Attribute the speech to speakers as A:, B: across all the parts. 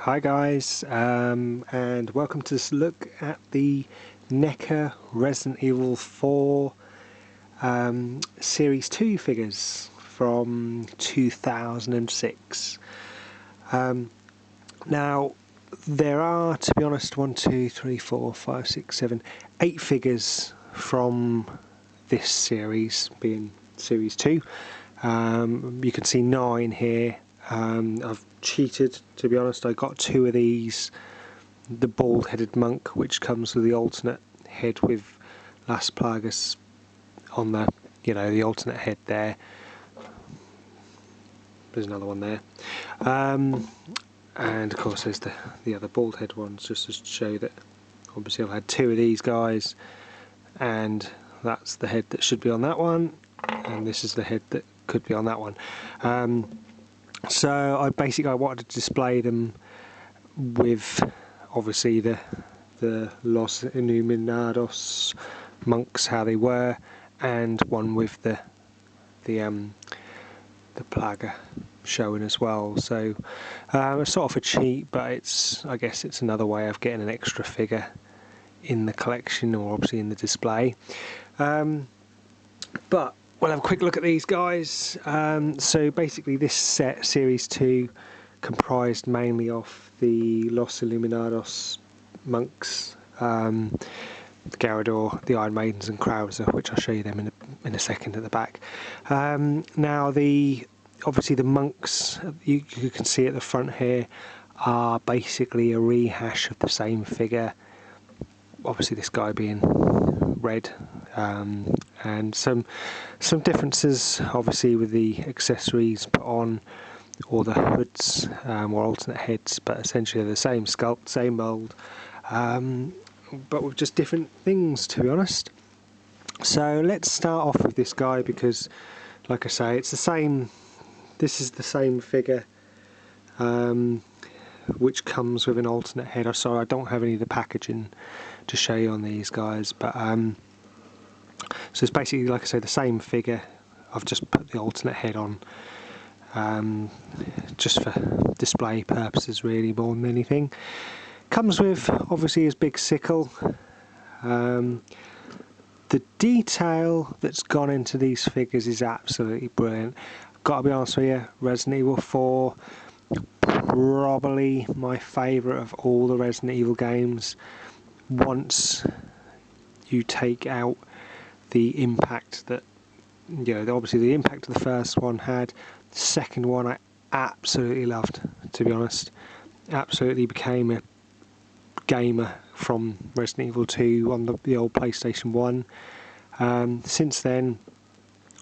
A: Hi guys, and welcome to this look at the Neca Resident Evil 4 Series 2 figures from 2006. Now, there are, to be honest, 1, 2, 3, 4, 5, 6, 7, 8 figures from this series, being Series 2. You can see 9 here. I've cheated, to be honest. I got 2 of these. The bald-headed monk, which comes with the alternate head with Las Plagas on the, the alternate head there. There's another one there. And of course there's the other bald-head ones, just to show that obviously I've had 2 of these guys, and that's the head that should be on that one, and this is the head that could be on that one. So I wanted to display them with obviously the Los Illuminados monks, how they were, and one with the Plaga showing as well. So it's sort of a cheat, but I guess it's another way of getting an extra figure in the collection, or obviously in the display. But we'll have a quick look at these guys. So basically this set, Series 2, comprised mainly of the Los Illuminados monks, Garrard, the Iron Maidens and Krauser, which I'll show you them in a second at the back. Now obviously the monks, you can see at the front here, are basically a rehash of the same figure. Obviously this guy being red, and some differences obviously with the accessories put on, or the hoods, or alternate heads, but essentially they're the same sculpt, same mould, but with just different things, to be honest. So let's start off with this guy, because like I say, it's the same. This is the same figure, which comes with an alternate head. I'm sorry, I don't have any of the packaging to show you on these guys, but so it's basically, like I say, the same figure. I've just put the alternate head on, just for display purposes, really, more than anything. Comes with obviously his big sickle. The detail that's gone into these figures is absolutely brilliant. Gotta be honest with you, Resident Evil 4, probably my favourite of all the Resident Evil games, once you take out the impact that, obviously the impact the first one had. The second one I absolutely loved, to be honest. Absolutely became a gamer from Resident Evil 2 on the old PlayStation 1. Since then,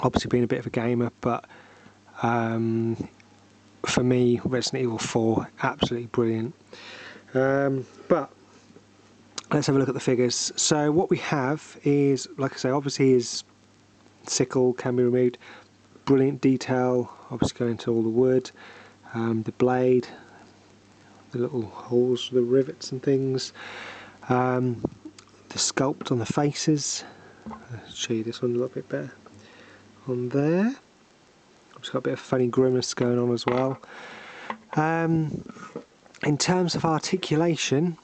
A: obviously been a bit of a gamer, but for me, Resident Evil 4, absolutely brilliant. But let's have a look at the figures. So what we have is, like I say, obviously his sickle can be removed. Brilliant detail, obviously going into all the wood, the blade, the little holes for the rivets and things, the sculpt on the faces. I'll show you this one a little bit better on there. It's got a bit of funny grimace going on as well. In terms of articulation,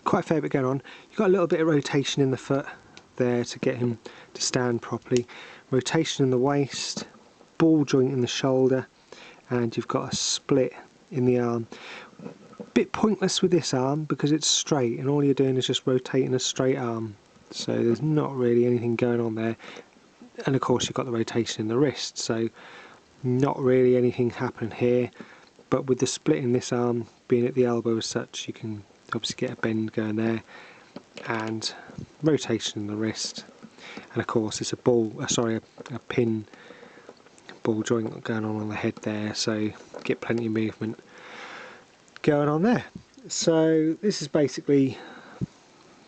A: quite a fair bit going on. You've got a little bit of rotation in the foot there to get him to stand properly, rotation in the waist, ball joint in the shoulder, and you've got a split in the arm. Bit pointless with this arm because it's straight, and all you're doing is just rotating a straight arm, so there's not really anything going on there. And of course you've got the rotation in the wrist, so not really anything happening here. But with the split in this arm being at the elbow as such, you can obviously get a bend going there, and rotation in the wrist, and of course it's a pin ball joint going on the head there, so get plenty of movement going on there. So this is basically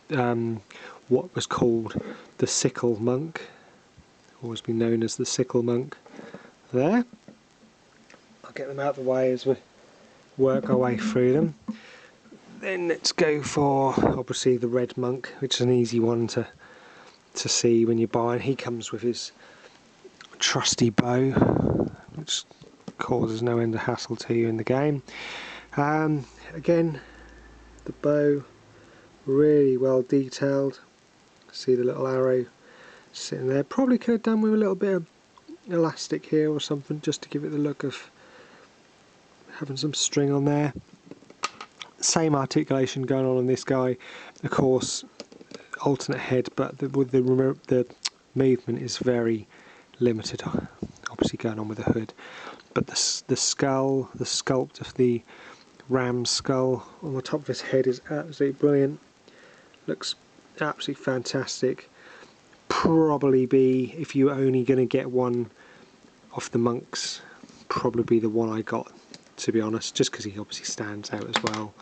A: what was called the sickle monk, always been known as the sickle monk there. I'll get them out of the way as we work our way through them. Then let's go for obviously the red monk, which is an easy one to see when you're buying. He comes with his trusty bow, which causes no end of hassle to you in the game. Again, the bow really well detailed. See the little arrow sitting there. Probably could have done with a little bit of elastic here or something, just to give it the look of having some string on there. Same articulation going on this guy, of course, alternate head, but the movement is very limited, obviously going on with the hood. But the skull, the sculpt of the ram's skull on the top of his head is absolutely brilliant. Looks absolutely fantastic. Probably be, if you're only going to get one off the monks, probably the one I got, to be honest, just because he obviously stands out as well.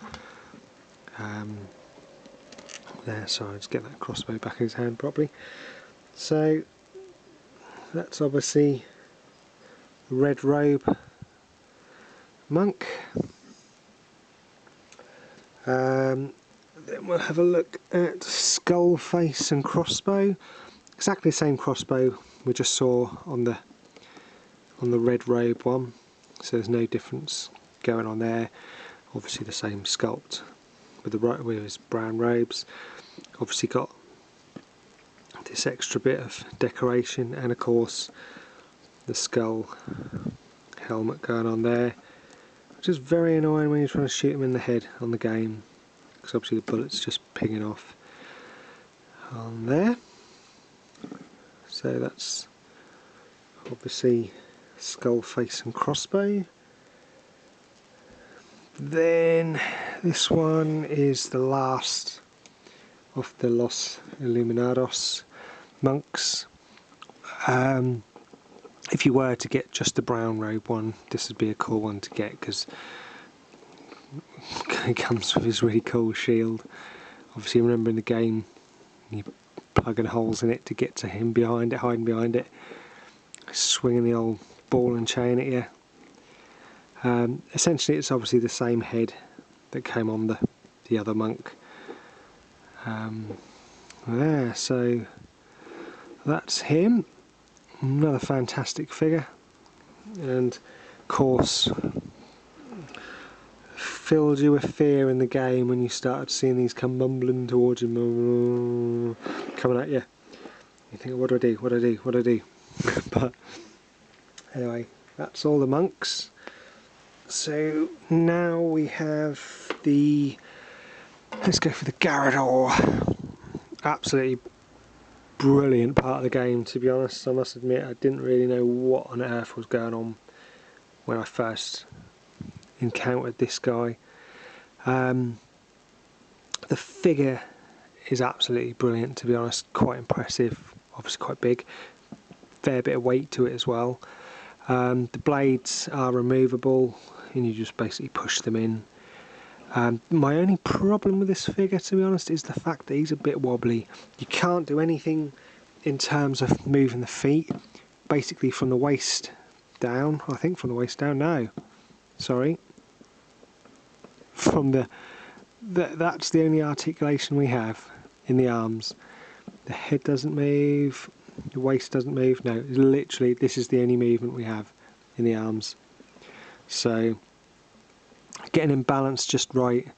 A: There, sorry, just get that crossbow back in his hand properly. So that's obviously the red robe monk. Then we'll have a look at skull face and crossbow. Exactly the same crossbow we just saw on the red robe one, so there's no difference going on there. Obviously the same sculpt with his brown robes. Obviously got this extra bit of decoration, and of course the skull helmet going on there, which is very annoying when you're trying to shoot him in the head on the game, because obviously the bullet's just pinging off on there. So that's obviously skull face and crossbow. Then this one is the last of the Los Illuminados monks. If you were to get just the brown robe one, this would be a cool one to get, because it comes with his really cool shield. Obviously, remember in the game, you're plugging holes in it to get to him behind it, hiding behind it, swinging the old ball and chain at you. Essentially it's obviously the same head that came on the other monk. There, so that's him. Another fantastic figure, and of course filled you with fear in the game when you started seeing these come mumbling towards you, coming at you. You think, what do I do, what do I do, what do I do? But anyway, that's all the monks. So now we have let's go for the Garrard. Absolutely brilliant part of the game, to be honest. I must admit, I didn't really know what on earth was going on when I first encountered this guy. The figure is absolutely brilliant, to be honest. Quite impressive, obviously quite big, fair bit of weight to it as well. The blades are removable and you just basically push them in. My only problem with this figure, to be honest, is the fact that he's a bit wobbly. You can't do anything in terms of moving the feet, basically from the waist down. I think from the waist down, no, sorry, from that's the only articulation we have in the arms. The head doesn't move, the waist doesn't move, no, literally this is the only movement we have in the arms. So getting him balanced just right.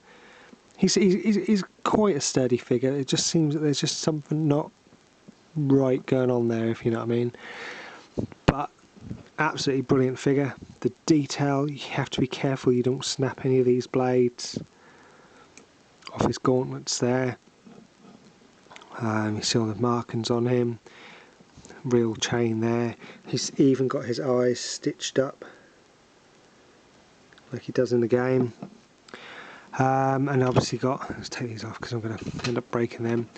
A: He's quite a sturdy figure. It just seems that there's just something not right going on there, if you know what I mean. But absolutely brilliant figure. The detail, you have to be careful you don't snap any of these blades off his gauntlets there. You see all the markings on him. Real chain there. He's even got his eyes stitched up like he does in the game. And obviously got, let's take these off because I'm going to end up breaking them.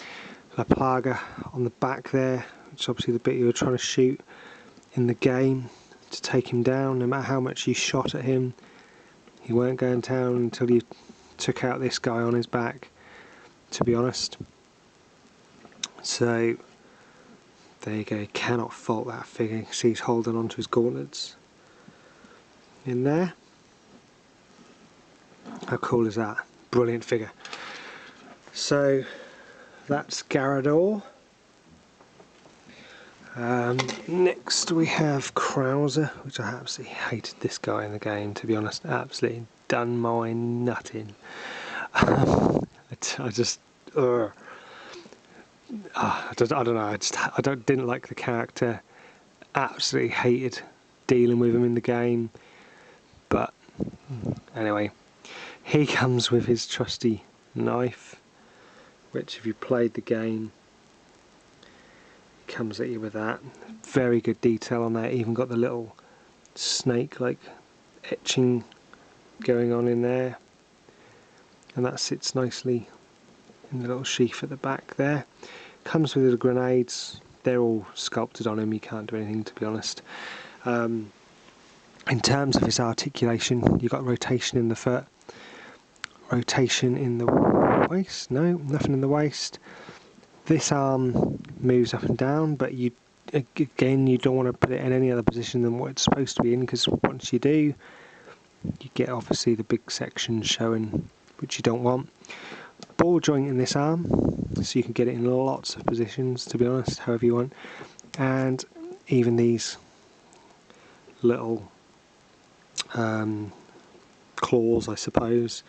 A: La Plaga on the back there, which is obviously the bit you were trying to shoot in the game to take him down. No matter how much you shot at him, he weren't going down until you took out this guy on his back, to be honest. So there you go, you cannot fault that figure. You can see he's holding onto his gauntlets in there. How cool is that? Brilliant figure. So that's Garrard. Next we have Krauser, which I absolutely hated this guy in the game, to be honest. Absolutely done my nutting. I just, I don't know. Didn't like the character. Absolutely hated dealing with him in the game. But anyway, he comes with his trusty knife, which if you played the game, comes at you with that. Very good detail on that. Even got the little snake-like etching going on in there, and that sits nicely in the little sheath at the back there. Comes with the grenades. They're all sculpted on him. You can't do anything, to be honest. In terms of his articulation, you've got rotation in the foot, rotation in the waist. No, nothing in the waist. This arm moves up and down, but you don't want to put it in any other position than what it's supposed to be in, because once you do, you get obviously the big section showing, which you don't want. Ball joint in this arm, so you can get it in lots of positions, to be honest, however you want. And even these little claws, I suppose,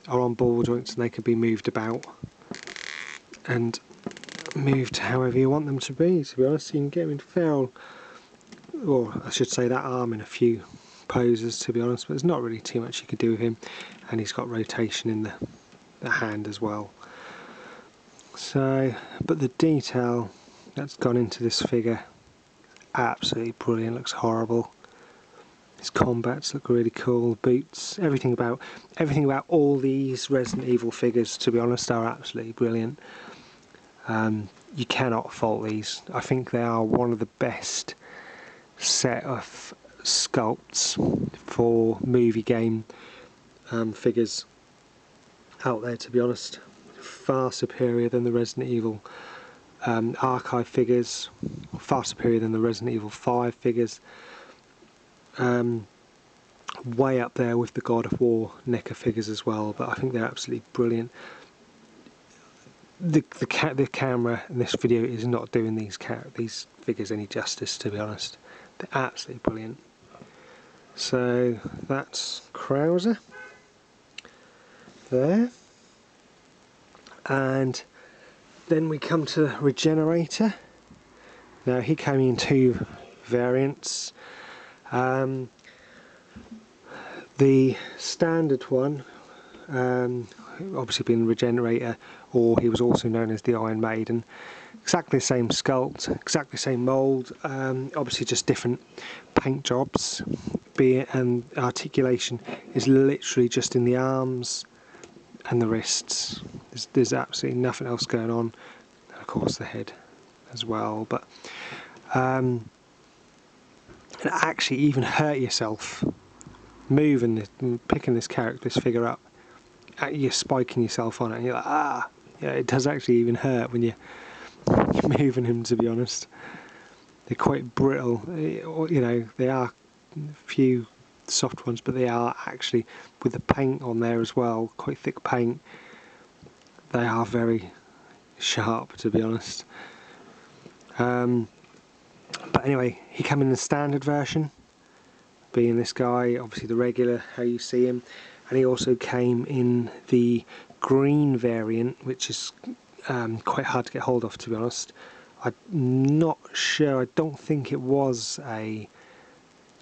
A: are on ball joints, and they can be moved about and moved however you want them to be honest. You can get them in feral, or I should say that arm, in a few poses, to be honest, but there's not really too much you could do with him. And he's got rotation in the hand as well. So, but the detail that's gone into this figure, absolutely brilliant. Looks horrible. His combats look really cool. Boots, everything about all these Resident Evil figures, to be honest, are absolutely brilliant. You cannot fault these. I think they are one of the best set of sculpts for movie game figures out there, to be honest. Far superior than the Resident Evil archive figures, far superior than the Resident Evil 5 figures, way up there with the God of War Neca figures as well, but I think they're absolutely brilliant. The camera in this video is not doing these figures any justice, to be honest. They're absolutely brilliant. So that's Krauser there, and then we come to Regenerator. Now he came in two variants. The standard one, obviously being Regenerator, or he was also known as the Iron Maiden. Exactly the same sculpt, exactly the same mould, obviously just different paint jobs, and articulation is literally just in the arms and the wrists. There's absolutely nothing else going on, and of course the head as well. But and actually even hurt yourself moving picking this figure up, you're spiking yourself on it and you're like, yeah, it does actually even hurt when you're moving him, to be honest. They're quite brittle, you know, they are a few soft ones, but they are actually, with the paint on there as well, quite thick paint, they are very sharp, to be honest. But anyway, he came in the standard version, being this guy, obviously the regular, how you see him, and he also came in the green variant, which is quite hard to get hold of, to be honest. I'm not sure, I don't think it was a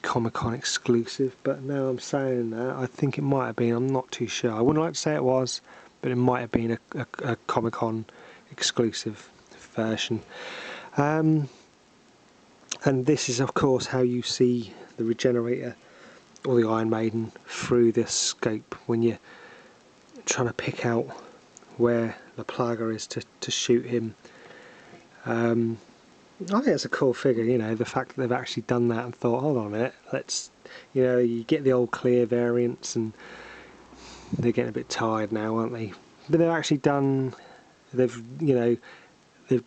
A: Comic-Con exclusive, but now I'm saying that, I think it might have been, I'm not too sure. I wouldn't like to say it was, but it might have been a Comic-Con exclusive version. And this is of course how you see the Regenerator or the Iron Maiden through this scope when you're trying to pick out where the Plaga is to shoot him. I think it's a cool figure, you know, the fact that they've actually done that and thought, hold on a minute, let's, you know, you get the old clear variants and they're getting a bit tired now, aren't they? But they've actually done, they've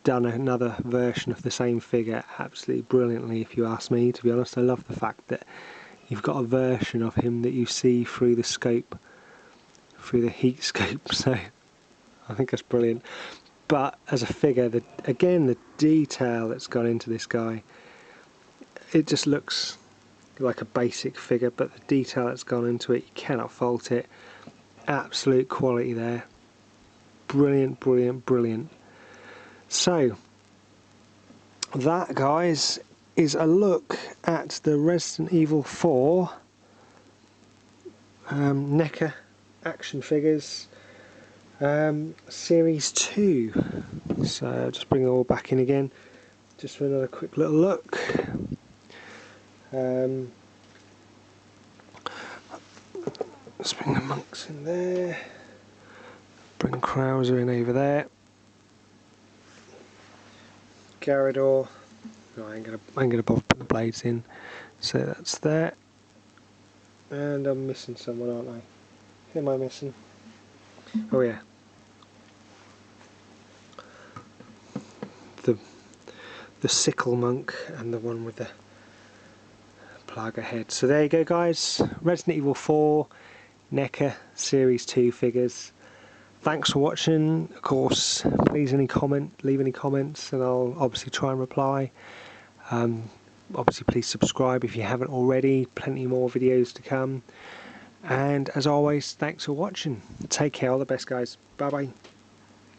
A: done another version of the same figure absolutely brilliantly, if you ask me, to be honest. I love the fact that you've got a version of him that you see through the scope, through the heat scope, so I think that's brilliant. But as a figure, again, the detail that's gone into this guy, it just looks like a basic figure, but the detail that's gone into it, you cannot fault it. Absolute quality there. Brilliant, brilliant, brilliant. So that, guys, is a look at the Resident Evil 4 Neca action figures series 2. So I'll just bring it all back in again just for another quick little look. Let's bring the monks in there, bring Krauser in over there, Garrard. No, I ain't gonna bother putting the blades in, so that's there. And I'm missing someone, aren't I? Who am I missing? Oh yeah, the sickle monk and the one with the plaga head. So there you go, guys. Resident Evil 4 Neca Series 2 figures. Thanks for watching. Of course, please leave any comments, and I'll obviously try and reply. Obviously, please subscribe if you haven't already. Plenty more videos to come. And as always, thanks for watching. Take care. All the best, guys. Bye bye.